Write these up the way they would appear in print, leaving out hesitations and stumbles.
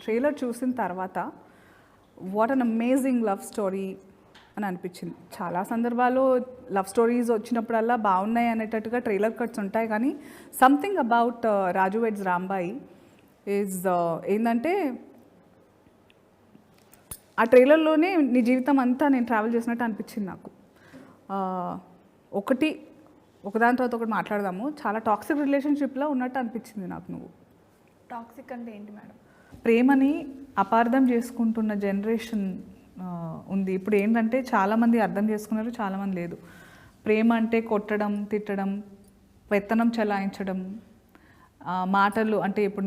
Trailer చూసిన తర్వాత what an amazing love story అని అనిపించింది. చాలా సందర్భాల్లో లవ్ స్టోరీస్ వచ్చినప్పుడల్లా బాగున్నాయి అనేటట్టుగా ట్రైలర్ కట్స్ ఉంటాయి, కానీ something about Raju weds Rambai is ఏంటంటే ఆ ట్రైలర్లోనే నీ జీవితం అంతా నేను ట్రావెల్ చేసినట్టు అనిపించింది నాకు. ఒకదాని తర్వాత ఒకటి మాట్లాడదాము. చాలా టాక్సిక్ రిలేషన్షిప్లో ఉన్నట్టు అనిపించింది నాకు. నువ్వు టాక్సిక్ అంటే ఏంటి మేడం? ప్రేమని అపార్థం చేసుకుంటున్న జనరేషన్ ఉంది ఇప్పుడు. ఏంటంటే చాలామంది అర్థం చేసుకున్నారు, చాలామంది లేదు. ప్రేమ అంటే కొట్టడం, తిట్టడం, పెత్తనం చెలాయించడం, మాటలు అంటే ఇప్పుడు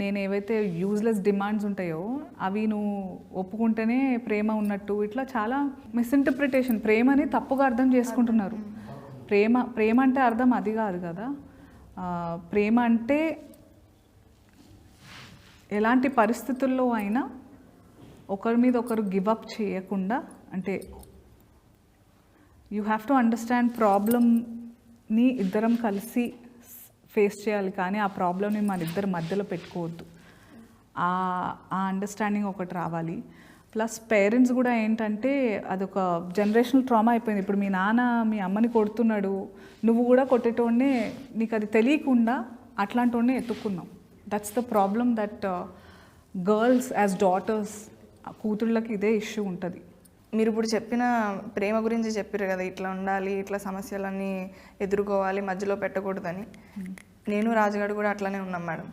నేను ఏవైతే యూజ్లెస్ డిమాండ్స్ ఉంటాయో అవి నువ్వు ఒప్పుకుంటేనే ప్రేమ ఉన్నట్టు, ఇట్లా చాలా మిస్ఇంటర్ప్రిటేషన్. ప్రేమని తప్పుగా అర్థం చేసుకుంటున్నారు. ప్రేమ అంటే అర్థం అది కాదు కదా. ప్రేమ అంటే ఎలాంటి పరిస్థితుల్లో అయినా ఒకరి మీద ఒకరు గివ్ అప్ చేయకుండా, అంటే యూ హ్యావ్ టు అండర్స్టాండ్ ప్రాబ్లమ్ని ఇద్దరం కలిసి ఫేస్ చేయాలి, కానీ ఆ ప్రాబ్లమ్ని మన ఇద్దరి మధ్యలో పెట్టుకోవద్దు. ఆ అండర్స్టాండింగ్ ఒకటి రావాలి. ప్లస్ పేరెంట్స్ కూడా ఏంటంటే అదొక జనరేషనల్ ట్రామా అయిపోయింది. ఇప్పుడు మీ నాన్న మీ అమ్మని కొడుతున్నాడు, నువ్వు కూడా కొట్టేటోడినే, నీకు అది తెలియకుండా అట్లాంటి వాడిని ఎత్తుక్కున్నావు. That's the problem that girls as daughters, కూతుళ్ళకి ఇదే ఇష్యూ ఉంటుంది. మీరు ఇప్పుడు చెప్పిన ప్రేమ గురించి చెప్పారు కదా, ఇట్లా ఉండాలి, ఇట్లా సమస్యలన్నీ ఎదుర్కోవాలి, మధ్యలో పెట్టకూడదని. నేను రాజుగాడు కూడా అట్లానే ఉన్నాం మేడం.